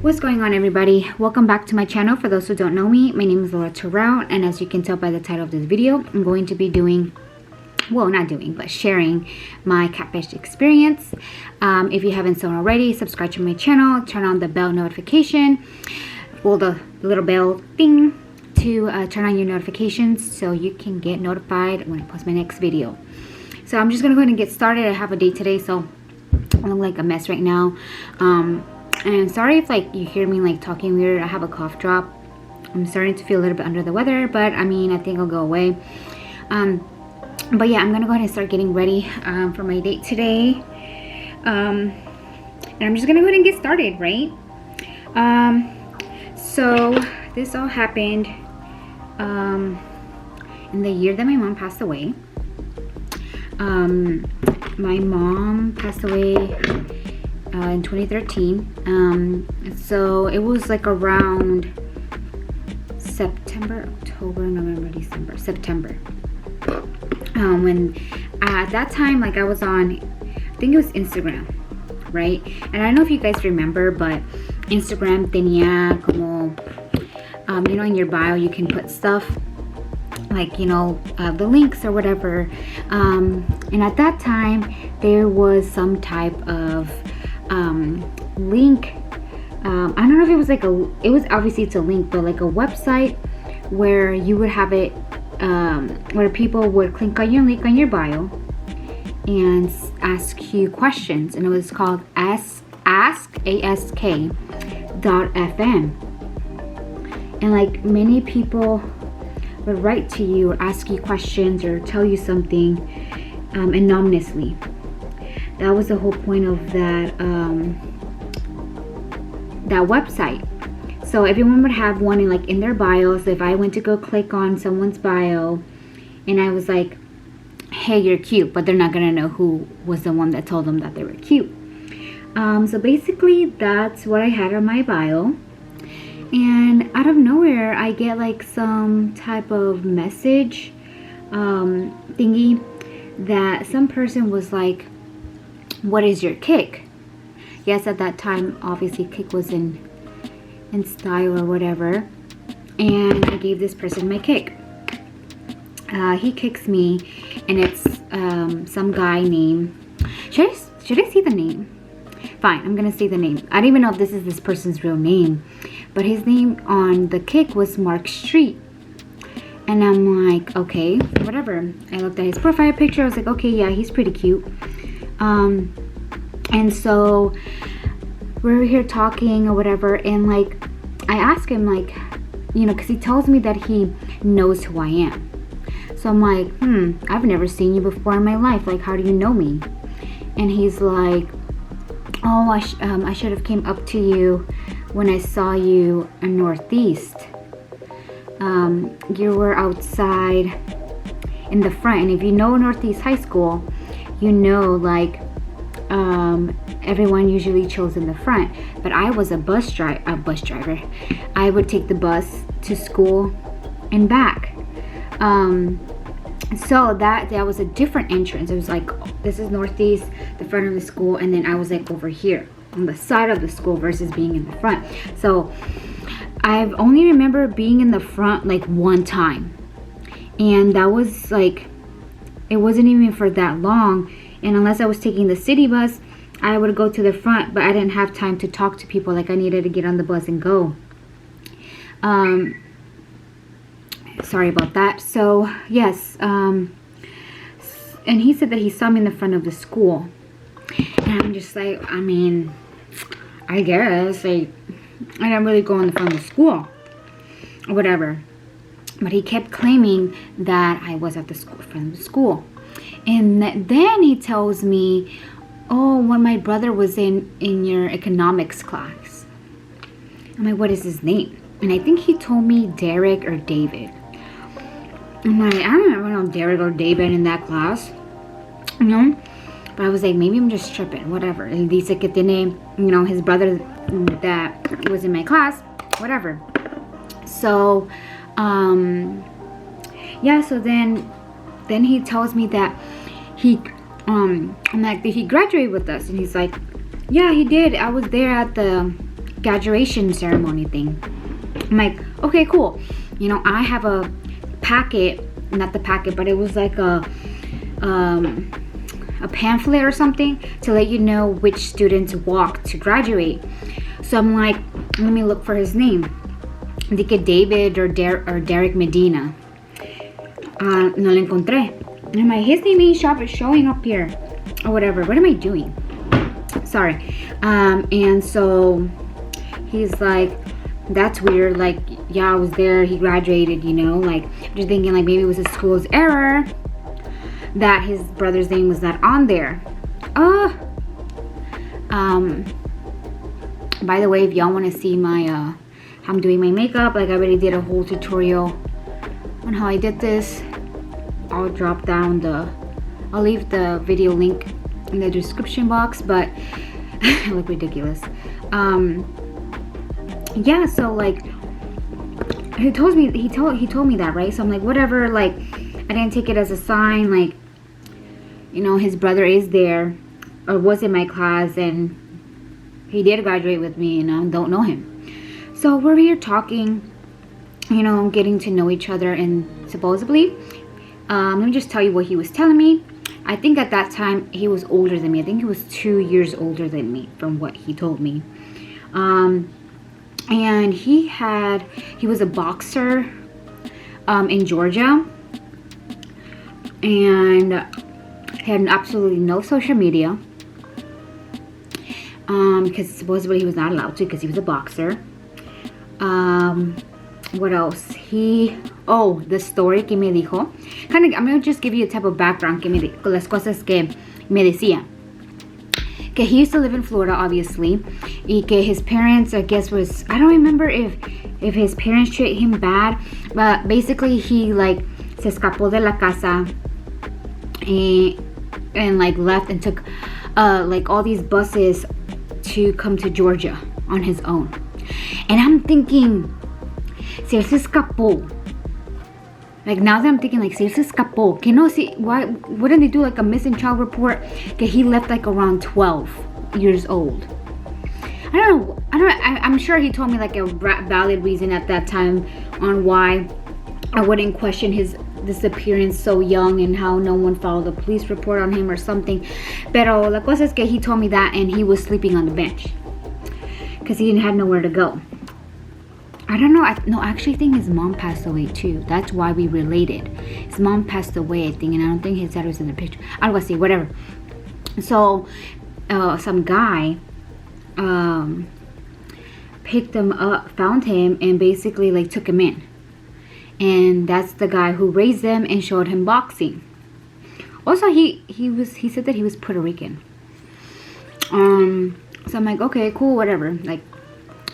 What's going on, everybody? Welcome back to my channel. For those who don't know me, my name is Laura Terrell, and as you can tell by the title of this video, I'm going to be doing, well, not doing, but sharing my catfish experience. If you haven't so already, subscribe to my channel, turn on the bell notification, well, the little bell thing to turn on your notifications so you can get notified when I post my next video. So I'm just gonna go ahead and get started. I have a date today, so I look like a mess right now. And sorry if like you hear me like talking weird. I have a cough drop. I'm starting to feel a little bit under the weather, but I mean, I think I'll go away. But yeah, I'm gonna go ahead and start getting ready for my date today. And I'm just gonna go ahead and get started, right? So this all happened in the year that my mom passed away. My mom passed away in 2013. So it was like around September, October, November, December, September. When at that time, like I was on, I think it was Instagram, right? And I don't know if you guys remember, but Instagram tenía como, you know, in your bio you can put stuff like, you know, the links or whatever. And at that time there was some type of link. I don't know if it was like it was obviously it's a link, but like a website where you would have it, where people would click on your link on your bio and ask you questions, and it was called ask.fm. And like many people would write to you or ask you questions or tell you something anonymously. That was the whole point of that that website. So everyone would have one in their bio. So if I went to go click on someone's bio and I was like, hey, you're cute, but they're not gonna know who was the one that told them that they were cute. So basically that's what I had on my bio. And out of nowhere I get like some type of message thingy that some person was like, what is your kick? Yes, at that time obviously kick was in style or whatever, and I gave this person my kick. He kicks me, and it's some guy named, should I say the name? Fine, I'm gonna say the name. I don't even know if this is this person's real name, but his name on the kick was Mark Street. And I'm like, okay, whatever. I looked at his profile picture. I was like, okay, yeah, he's pretty cute. And so we're here talking or whatever, and like I ask him, like, you know, because he tells me that he knows who I am. So I'm like, I've never seen you before in my life. Like, how do you know me? And he's like, oh, I should have came up to you when I saw you in Northeast. You were outside in the front, and if you know Northeast High School, you know, like, everyone usually chills in the front, but I was a bus driver. I would take the bus to school and back. So that was a different entrance. It was like, this is Northeast, the front of the school, and then I was like over here on the side of the school versus being in the front. So I've only remember being in the front like one time, and that was like, it wasn't even for that long. And unless I was taking the city bus, I would go to the front, but I didn't have time to talk to people. Like, I needed to get on the bus and go. Sorry about that. So yes, and he said that he saw me in the front of the school, and I'm just like, I mean, I guess, like, I didn't really go in the front of the school or whatever. But he kept claiming that I was at the school, front of the school. And then he tells me, oh, when my brother was in your economics class. I'm like, what is his name? And I think he told me Derek or David. I'm like, I don't know Derek or David in that class, you know? But I was like, maybe I'm just tripping, whatever. And dice que tiene, you know, his brother that was in my class, whatever. So, yeah, so then he tells me that I'm like, did he graduate with us? And he's like, yeah, he did. I was there at the graduation ceremony thing. I'm like, okay, cool. You know, I have a packet, not the packet, but it was like a pamphlet or something to let you know which students walked to graduate. So I'm like, let me look for his name. I think it's David or Derek Medina. No lo encontré. And I'm like, his name ain't showing up here or whatever. What am I doing? Sorry. And so he's like, that's weird. Like, yeah, I was there. He graduated, you know. Like, I'm just thinking like maybe it was the school's error that his brother's name was not on there. By the way, if y'all want to see my how I'm doing my makeup, like I already did a whole tutorial on how I did this. I'll drop down I'll leave the video link in the description box, but I look ridiculous. Yeah, so like he told me that, right? So I'm like, whatever, like I didn't take it as a sign, like, you know, his brother is there or was in my class and he did graduate with me and I don't know him. So we're here talking, you know, getting to know each other, and supposedly, let me just tell you what he was telling me. I think at that time he was older than me. I think he was 2 years older than me from what he told me. And he was a boxer in Georgia, and had absolutely no social media because supposedly he was not allowed to because he was a boxer. What else? The story que me dijo. I'm gonna just give you a type of background las cosas que me decía. Que he used to live in Florida, obviously, y que his parents, I guess, I don't remember if his parents treated him bad, but basically he like se escapó de la casa and like left and took like all these buses to come to Georgia on his own. And I'm thinking, si él se escapó, like now that I'm thinking, like, si él se escapó, que no, why wouldn't they do like a missing child report? Que he left like around 12 years old. I don't know. I'm sure he told me like a valid reason at that time on why I wouldn't question his disappearance so young and how no one filed a police report on him or something. Pero la cosa es que he told me that, and he was sleeping on the bench because he didn't have nowhere to go. I don't know. No, I actually think his mom passed away too. That's why we related. His mom passed away, I think, and I don't think his dad was in the picture. Algo así, whatever. So, some guy picked him up, found him, and basically like took him in. And that's the guy who raised him and showed him boxing. Also, he said that he was Puerto Rican. So I'm like, okay, cool, whatever. Like,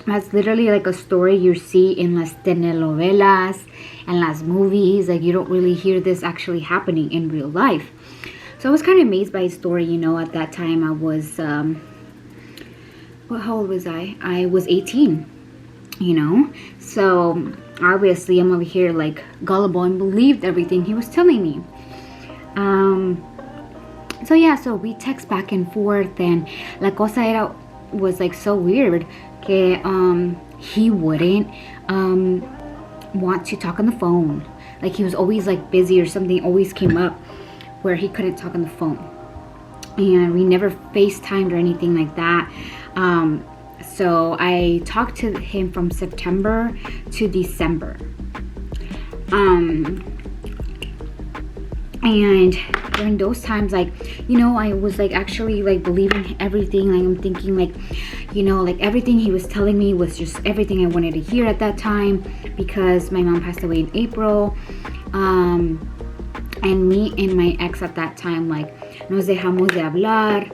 that's literally like a story you see in las telenovelas and las movies. Like, you don't really hear this actually happening in real life. So I was kind of amazed by his story. You know, at that time I was, how old was I? I was 18, you know. So obviously I'm over here like gullible and believed everything he was telling me. So yeah, so we text back and forth, and la cosa was like so weird que he wouldn't want to talk on the phone. Like, he was always like busy, or something always came up where he couldn't talk on the phone, and we never FaceTimed or anything like that. So I talked to him from September to December. And during those times, like, you know, I was like actually like believing everything. Like, I'm thinking like, you know, like everything he was telling me was just everything I wanted to hear at that time, because my mom passed away in April. And me and my ex at that time, like, nos dejamos de hablar,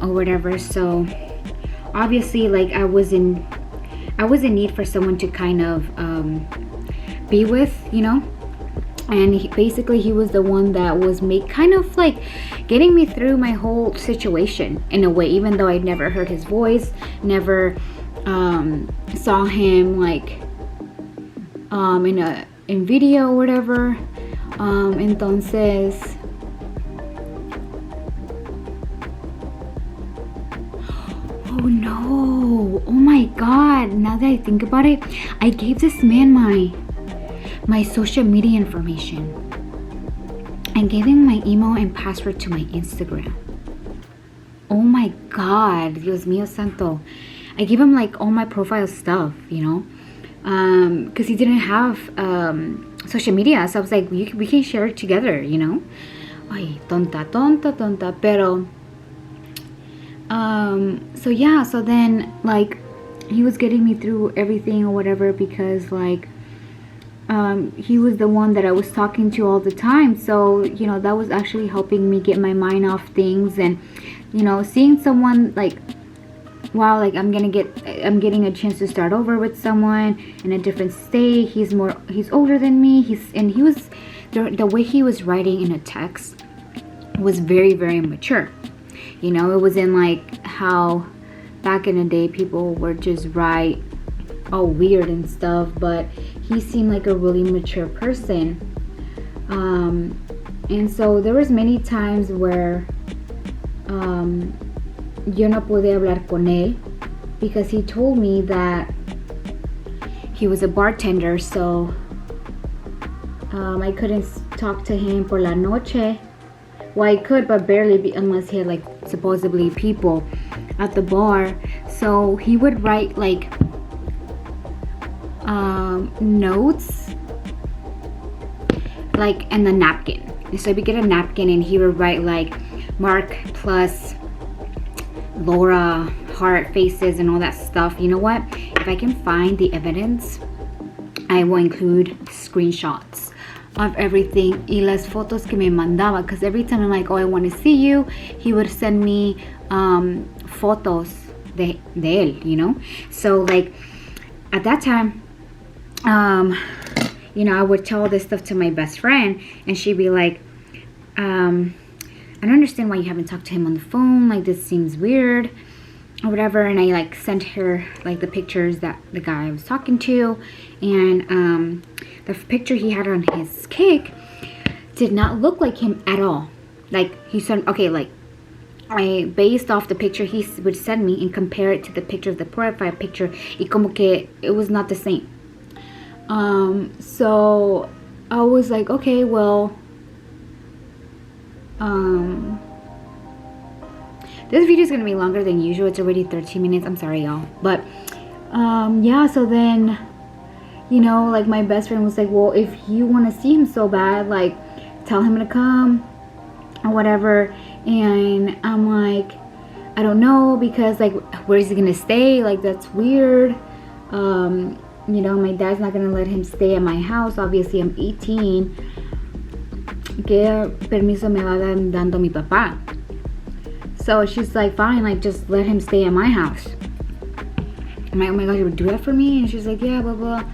or whatever. So obviously, like, I was in need for someone to kind of be with, you know. And he was the one that was kind of like getting me through my whole situation in a way, even though I'd never heard his voice, never saw him like in video or whatever. Entonces, oh no, oh my god, now that I think about it, I gave this man my social media information and gave him my email and password to my Instagram. Oh my god, Dios mío santo. I gave him like all my profile stuff, you know, because he didn't have social media. So I was like, we can share it together, you know. Ay, tonta. Pero, so yeah, so then like he was getting me through everything or whatever, because like he was the one that I was talking to all the time. So, you know, that was actually helping me get my mind off things. And, you know, seeing someone like, wow, like I'm getting a chance to start over with someone in a different state. He's older than me. He was the way he was writing in a text was very, very mature. You know, it wasn't like how back in the day people were just write all weird and stuff, but he seemed like a really mature person. And so there was many times where yo no pude hablar con él, because he told me that he was a bartender, so I couldn't talk to him por la noche. Well, I could, but barely, unless he had like supposedly people at the bar. So he would write like notes like in the napkin. So we get a napkin and he would write like Mark plus Laura, heart faces and all that stuff. You know what, if I can find the evidence, I will include screenshots of everything y las fotos que me mandaba, because every time I'm like, oh, I want to see you, he would send me fotos de él, you know. So like at that time, you know, I would tell this stuff to my best friend and she'd be like, I don't understand why you haven't talked to him on the phone, like this seems weird or whatever. And I like sent her like the pictures that the guy I was talking to, and the picture he had on his cake did not look like him at all. Like he said, okay, like I based off the picture he would send me and compare it to the picture of the profile picture, y como que it was not the same. So I was like, okay, well, this video is gonna be longer than usual. It's already 13 minutes. I'm sorry, y'all. But yeah, so then, you know, like my best friend was like, well, if you want to see him so bad, like tell him to come or whatever. And I'm like, I don't know, because like where is he gonna stay? Like that's weird. You know, my dad's not gonna let him stay at my house. Obviously I'm 18. ¿Qué permiso me va dando mi papá? So she's like, fine, like just let him stay at my house. I'm like, oh my gosh, you would do that for me? And she's like, yeah, blah blah.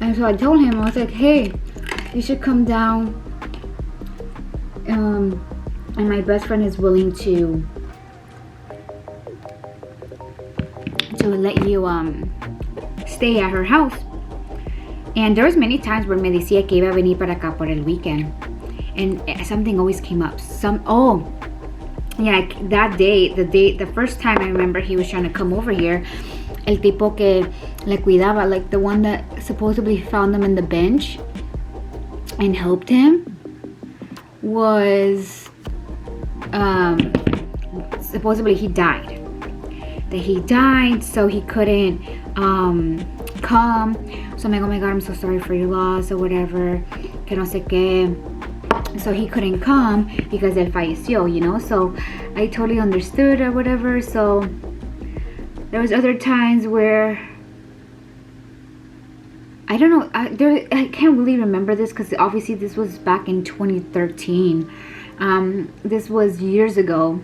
And so I told him, I was like, hey, you should come down. And my best friend is willing to let you stay at her house. And there was many times where me decía que iba a venir para acá por el weekend, and something always came up. Yeah, that day, the first time I remember he was trying to come over here, el tipo que le cuidaba, like the one that supposedly found him in the bench and helped him, was supposedly he died. That he died, so he couldn't come. So I'm like, oh my god, I'm so sorry for your loss or whatever, que no sé qué. So he couldn't come because él falleció, you know. So I totally understood or whatever. So there was other times where I don't know, I can't really remember this, because obviously this was back in 2013. This was years ago,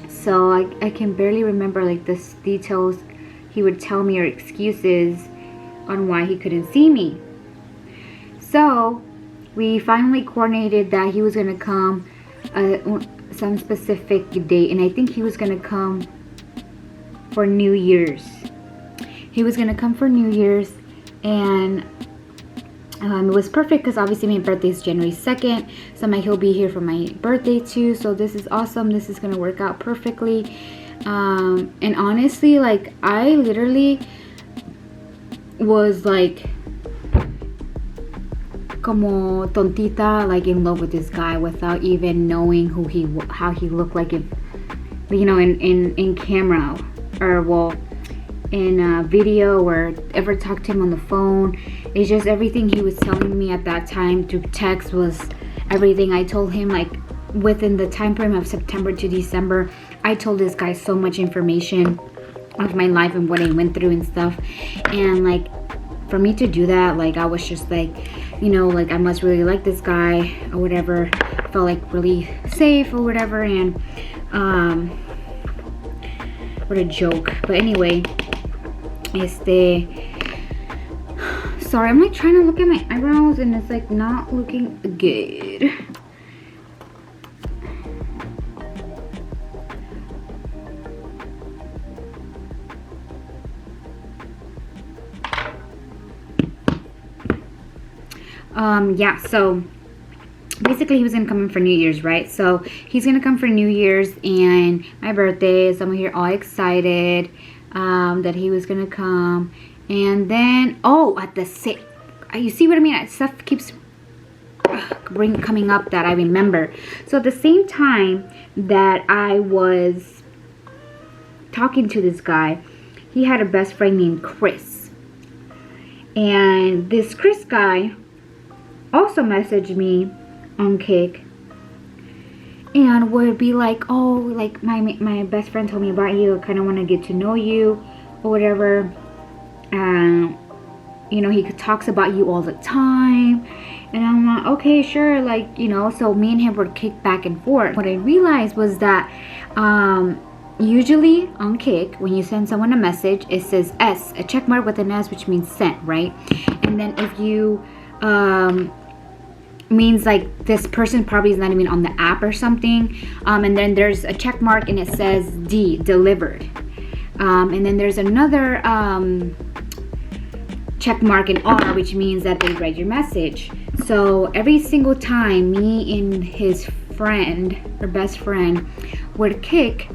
so I can barely remember like the details he would tell me or excuses on why he couldn't see me. So we finally coordinated that he was gonna come some specific date, and I think he was gonna come for New Year's. He was gonna come for New Year's, and it was perfect because obviously my birthday is January 2nd, so he'll be here for my birthday too. So this is awesome. This is gonna work out perfectly. And honestly, like, I literally was like como tontita, like in love with this guy without even knowing how he looked like, if you know, in camera, or well, in video, or ever talked to him on the phone. It's just everything he was telling me at that time through text was everything. I told him, like, within the time frame of September to December, I told this guy so much information of my life and what I went through and stuff. And like, for me to do that, like, I was just like, you know, like, I must really like this guy or whatever. Felt like really safe or whatever. And what a joke. But anyway, sorry, I'm like trying to look at my eyebrows and it's like not looking good. Yeah, so basically he was gonna come in for New Year's, right? So he's gonna come for New Year's and my birthday, so I'm here all excited that he was gonna come. And then, oh, at the same, you see what I mean? Stuff keeps coming up that I remember. So at the same time that I was talking to this guy, he had a best friend named Chris. And this Chris guy also messaged me on Kik and would be like, oh, like, my best friend told me about you, I kind of want to get to know you or whatever. You know, he talks about you all the time. And I'm like, okay, sure, like, you know. So me and him would kick back and forth. What I realized was that usually on Kik, when you send someone a message, it says S, a check mark with an S, which means sent, right? And then if you means like this person probably is not even on the app or something, and then there's a check mark and it says D, delivered, and then there's another check mark in R, which means that they read your message. So every single time me and his friend or best friend would Kik,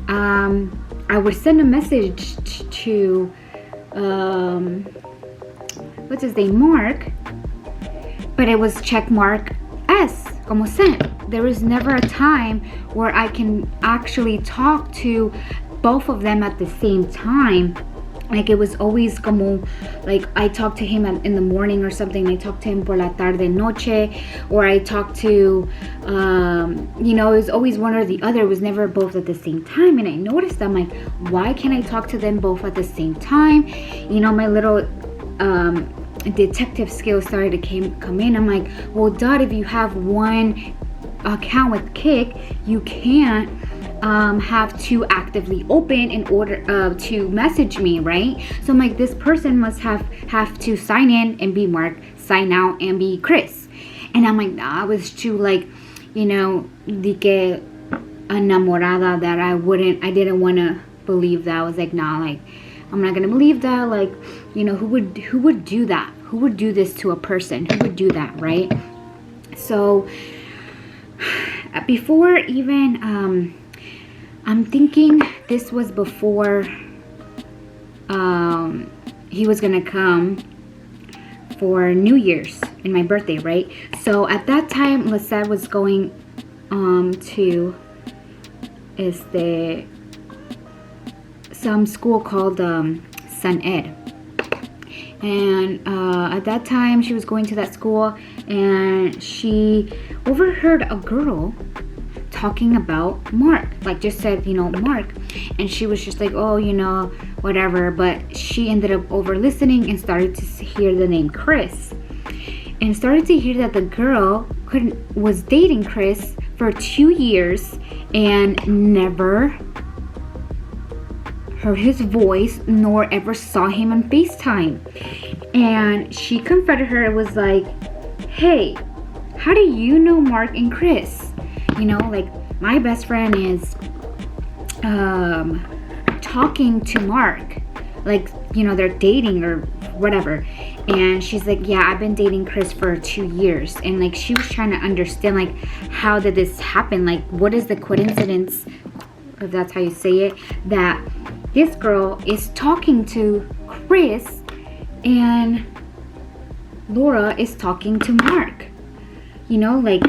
I would send a message to what's his name, Mark, but it was check mark S, como sent. There was never a time where I can actually talk to both of them at the same time. Like, it was always como, like, I talked to him in the morning or something, I talked to him por la tarde, noche, or I talked to, you know, it was always one or the other. It was never both at the same time. And I noticed, I'm like, why can't I talk to them both at the same time? You know, my little detective skills started to come in. I'm like, well, Dad, if you have one account with Kik, you can't have two actively open in order to message me, right? So I'm like, this person must have to sign in and be Mark, sign out and be Chris. And I'm like, nah, I was too, like, you know, de que enamorada, that I didn't want to believe that. I was like, nah, like, I'm not gonna believe that. Like, you know, who would do that? Who would do this to a person? Who would do that, right? So before even I'm thinking this was before he was gonna come for New Year's and my birthday, right? So at that time, Lisette was going to some school called Sun Ed. And at that time, she was going to that school and she overheard a girl talking about Mark, like, just said, you know, Mark, and she was just like, oh, you know, whatever. But she ended up over listening and started to hear the name Chris, and started to hear that the girl was dating Chris for 2 years and never heard his voice nor ever saw him on FaceTime. And she confronted her. It was like, hey, how do you know Mark and Chris? You know, like, my best friend is talking to Mark, like, you know, they're dating or whatever. And she's like, yeah, I've been dating Chris for 2 years. And like, she was trying to understand, like, how did this happen? Like, what is the coincidence if that's how you say it, that this girl is talking to Chris and Laura is talking to Mark. You know, like,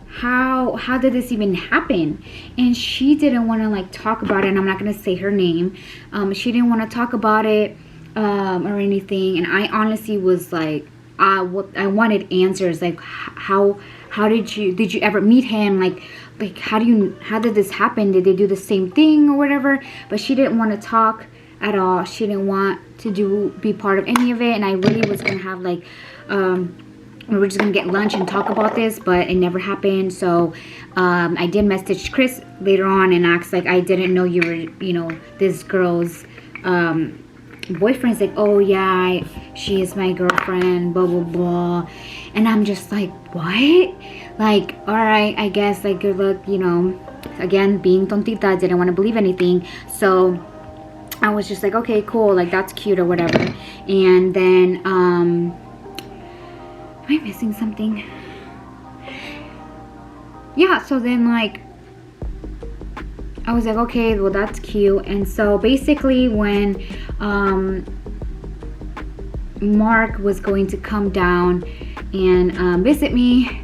how did this even happen? And she didn't want to like talk about it, and I'm not going to say her name. She didn't want to talk about it or anything, and I honestly was like, I wanted answers, like how did you ever meet him, like how did this happen? Did they do the same thing or whatever? But she didn't want to talk at all. She didn't want to be part of any of it, and I really was gonna have like we were just gonna get lunch and talk about this, but it never happened. So I did message Chris later on and asked, like, I didn't know you were, you know, this girl's boyfriend's like, oh yeah, she is my girlfriend, blah blah blah. And I'm just like, what? Like, all right, I guess, like, good luck, you know. Again, being tontita, didn't want to believe anything, so I was just like, okay, cool, like, that's cute or whatever. And then am I missing something? Yeah, so then, like, I was like, okay, well, that's cute. And so basically when Mark was going to come down and visit me,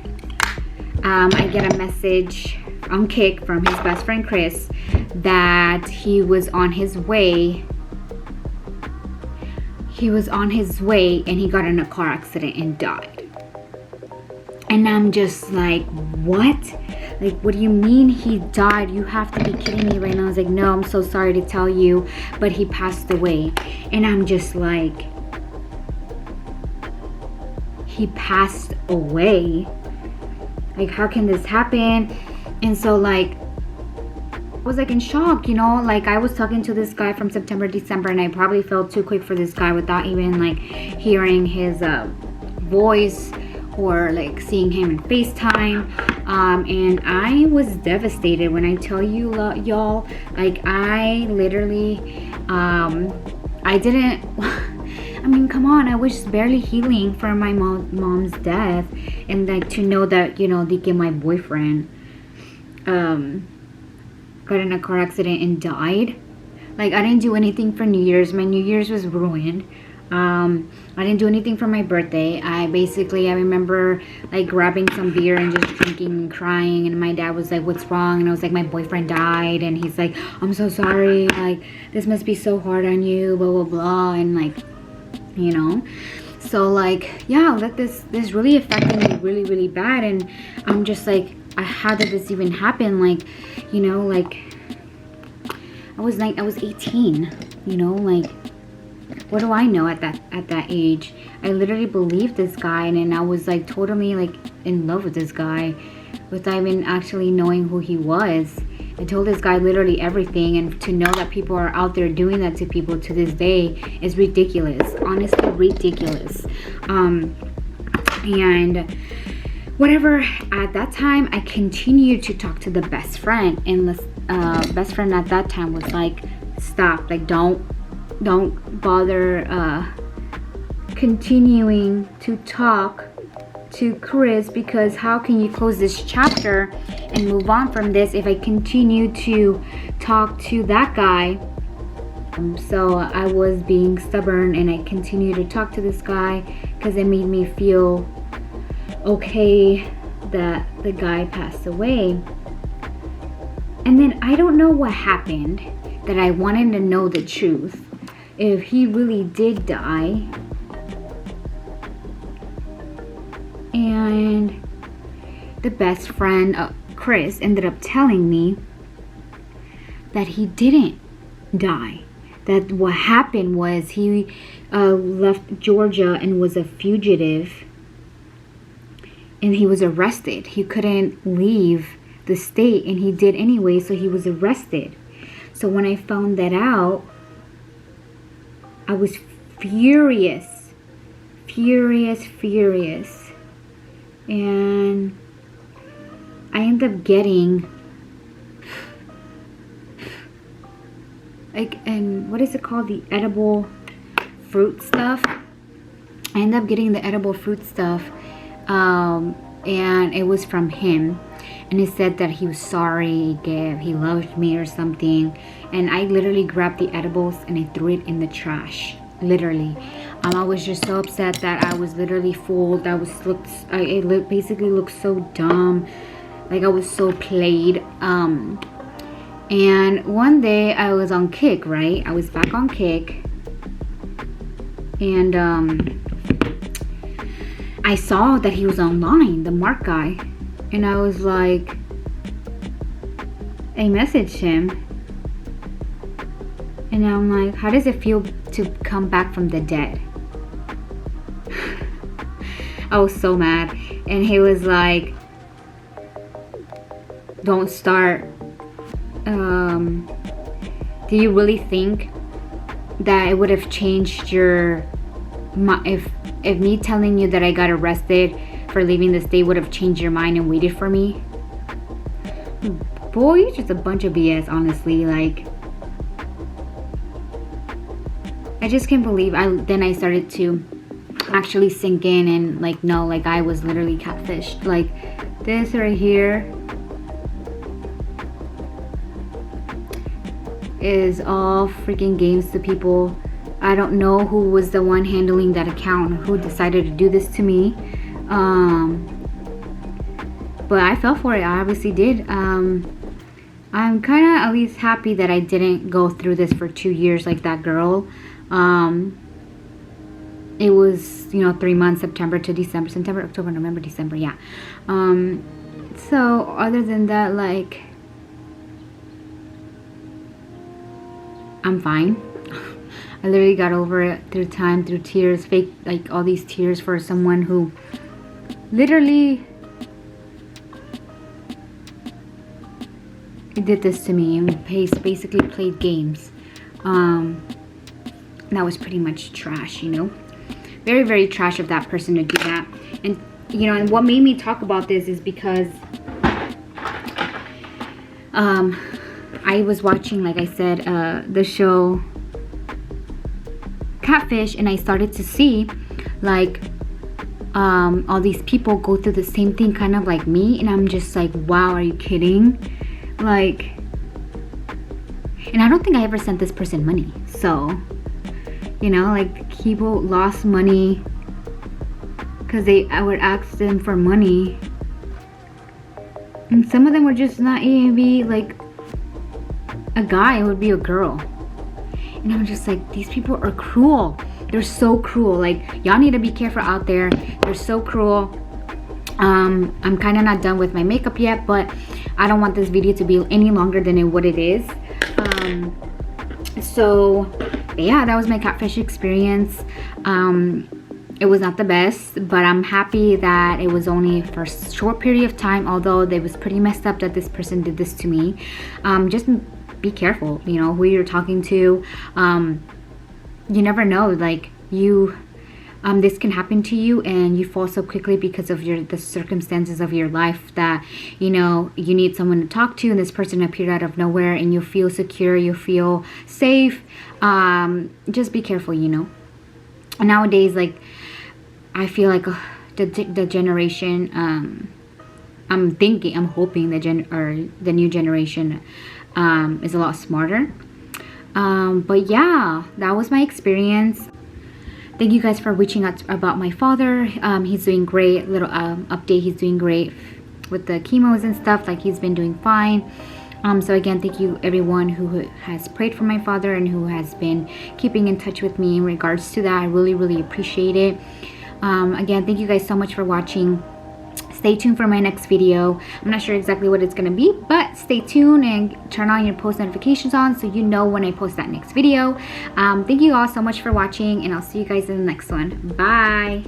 I get a message on Kick from his best friend Chris that he was on his way. He was on his way and he got in a car accident and died. And I'm just like, what? Like, what do you mean he died? You have to be kidding me right now. I was like, no, I'm so sorry to tell you, but he passed away. And I'm just like, he passed away? Like, how can this happen? And so, like, I was like in shock, you know. Like, I was talking to this guy from September, December, and I probably felt too quick for this guy without even like hearing his voice or like seeing him in FaceTime. And I was devastated when I tell you, y'all, like, I literally I didn't I mean, come on, I was just barely healing from my mom's death, and like to know that, you know, my boyfriend got in a car accident and died. Like, I didn't do anything for New Year's. My New Year's was ruined. I didn't do anything for my birthday. I remember like grabbing some beer and just drinking and crying, and my dad was like, what's wrong? And I was like, my boyfriend died. And he's like, I'm so sorry, like, this must be so hard on you, blah blah blah. And like, you know, so like, yeah, that this really affected me really, really bad. And I'm just like, how did this even happen? Like, you know, like, I was 18, you know, like, what do I know at that age? I literally believed this guy, and then I was like totally like in love with this guy without even actually knowing who he was. I told this guy literally everything, and to know that people are out there doing that to people to this day is ridiculous. Honestly, ridiculous. And whatever, at that time I continued to talk to the best friend, and the best friend at that time was like, stop, like, don't bother continuing to talk to Chris, because how can you close this chapter and move on from this if I continue to talk to that guy? So I was being stubborn, and I continued to talk to this guy because it made me feel okay that the guy passed away. And then I don't know what happened, that I wanted to know the truth, if he really did die. And the best friend, Chris, ended up telling me that he didn't die. That what happened was he left Georgia and was a fugitive, and he was arrested. He couldn't leave the state, and he did anyway, so he was arrested. So when I found that out, I was furious. And I ended up getting like, and what is it called? The edible fruit stuff. I ended up getting the edible fruit stuff, and it was from him. and it said that he was sorry, he loved me or something. And I literally grabbed the edibles and I threw it in the trash, literally. I was just so upset that I was literally fooled. It basically looked so dumb, like I was so played. And one day I was on Kick, right? I was back on Kick, and I saw that he was online, the Mark guy, and I was like, I messaged him, and I'm like, how does it feel to come back from the dead? I was so mad. And he was like, don't start. Do you really think that it would have changed your, if me telling you that I got arrested for leaving the state would have changed your mind and waited for me? Boy, you're just a bunch of BS, honestly. Like, I just can't believe then I started to actually sink in and like, no, like I was literally catfished. Like this right here is all freaking games to people. I don't know who was the one handling that account, who decided to do this to me. But I fell for it. I obviously did. I'm kind of at least happy that I didn't go through this for 2 years like that girl. It was, 3 months, September to December, September, October, November, December, yeah. So other than that, like, I'm fine. I literally got over it through time, through tears, fake, like all these tears for someone who literally did this to me and basically played games. That was pretty much trash, very, very trash of that person to do that. And and what made me talk about this is because I was watching, like I said, the show Catfish, and I started to see like all these people go through the same thing, kind of like me, and I'm just like, wow, are you kidding? Like, and I don't think I ever sent this person money, so like people lost money because I would ask them for money, and some of them were just not even be like a guy, it would be a girl. And I'm just like, these people are cruel. They're so cruel. Like, y'all need to be careful out there. They're so cruel. I'm kind of not done with my makeup yet, but I don't want this video to be any longer than what it is. So yeah, that was my catfish experience. It was not the best, but I'm happy that it was only for a short period of time, although it was pretty messed up that this person did this to me. Just be careful, who you're talking to. You never know, like this can happen to you, and you fall so quickly because of the circumstances of your life that you need someone to talk to, and this person appeared out of nowhere, and you feel secure, you feel safe. Just be careful. And nowadays, like, I feel like the generation, I'm hoping the new generation is a lot smarter. But yeah, that was my experience. Thank you guys for reaching out about my father. He's doing great. Little update, he's doing great with the chemos and stuff. Like, he's been doing fine. So again, thank you everyone who has prayed for my father and who has been keeping in touch with me in regards to that. I really, really appreciate it. Again, thank you guys so much for watching. Stay tuned for my next video. I'm not sure exactly what it's going to be, but stay tuned and turn on your post notifications on so you know when I post that next video. Thank you all so much for watching, and I'll see you guys in the next one. Bye.